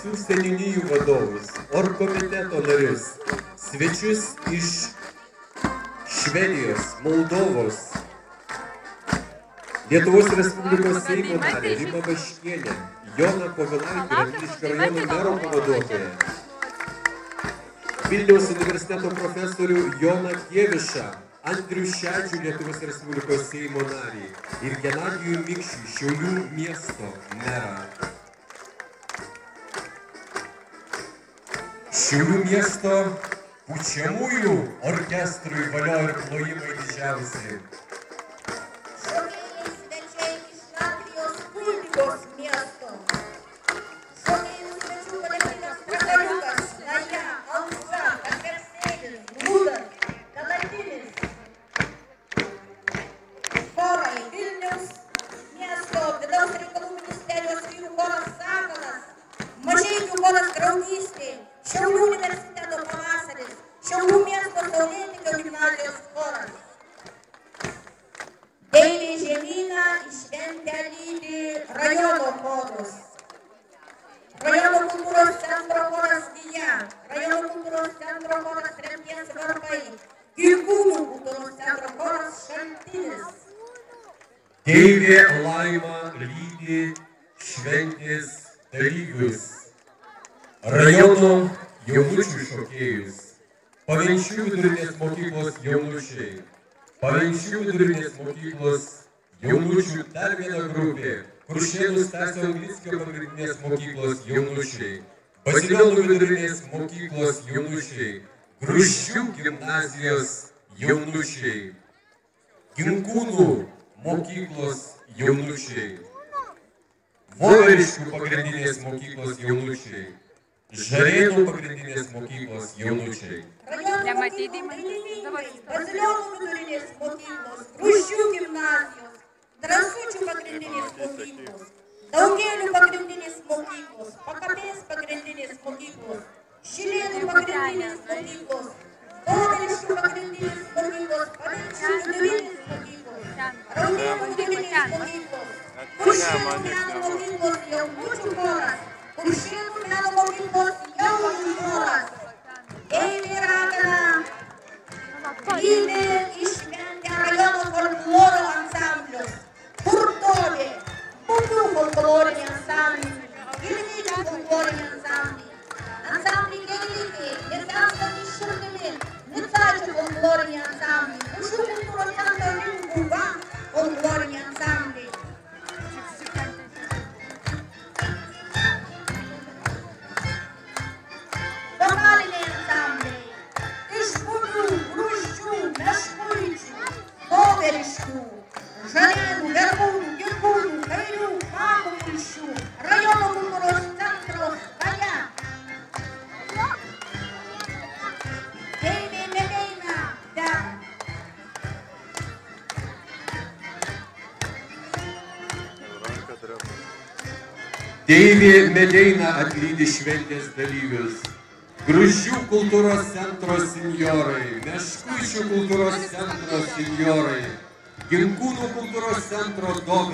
visų seniūnijų vadovus, orgkomiteto narius, svečius iš Švedijos, Moldovos, Lietuvos Respublikos Seimo narę Rimą Vaškienę, Joną Povilaitį, Radviliškio rajono mero pavaduotoją, Vilniaus universiteto profesorių Joną Kievišą, Andrių Šedžių, Lietuvos Respublikos Seimo narį ir Genadijų Mikšį, Šiaulių miesto merą. Šiaulių miesto pučiamųjų orkestrui valio ir plojimai didžiausi. Šokėjai svečiai iš Latvijos Kuldigos miesto. Šokėjų svečių kolektyvas Prakaliukas, Naja, Aušra, Kakersėlis, Grūdas, Kalatinis. Chorai Vilniaus miesto vidaus reikalų ministerijos vyrų choras Sakalas, Mažeikių choras Draugystė, Šiaulių universiteto pavasaris, Šiaulių miesto Saulėtekio gimnazijos choras. Deivė žemyną į šventę lydi rajono chorus. Rajono kultūros centro choras Vija, rajono kultūros centro choras Tremties varpai, Girkūnų kultūros centro choras Šaltinis. Deivė Laima lydi šventės dalyvius, rajono jaunučių šokėjus, Pavenčių vidurinės mokyklos jaunučiai, Pavenčių vidurinės mokyklos jaunučių dar viena grupė, Kuršėnų Stasio Anglickio pagrindinės mokyklos jaunučiai, Bazilionų vidurinės mokyklos jaunučiai, Gruščių gimnazijos jaunučiai, Ginkūnų mokyklos jaunučiai, Voveriškių pagrindinės mokyklos jaunučiai, Žarėnų pagrindinės mokyklos jaunučiai. Bazilionų vidurinės mokyklos, Gruščių gimnazijos, Drąsučių pagrindinės mokyklos, Daugėlių pagrindinės mokyklos, Pakapės pagrindinės mokyklos, Šilėnų pagrindinės mokyklos, Voveriškių pagrindinės mokyklos, Pavenčių vidurinės mokyklos, Raudėnų vidurinės mokyklos, Kuršėnų meno mokyklos jaunučių choras, Kuršėnų meno mokyklos jaunųjų choras. Deivė ragana lydi į šventę rajono folkloro ansamblius, Kurtovė, Bubių folklorinį ansamblį, Vilniečių folklorinį ansamblį, ansamblį Gėlytė, Nesenstantį Širdimi, Nicačių folklorinį ansamblį, Pušų kultūros centro Rimbuva folklorinį ansamblį. Vokaliniai ansambliai iš Bubių, Gruščių, Meškuičių, Voveriškių, Žarėnų, Verkūnų, Girkūnų, Kairių, Pakupilščių, rajono kultūros centro Skaja. Deivė Medeina Dera. Deivė Medeina atlydi šventės dalyvius, Gruščių kultūros centro senjorai, Meškuičių kultūros centro senjorai, Ginkūnų kultūros centro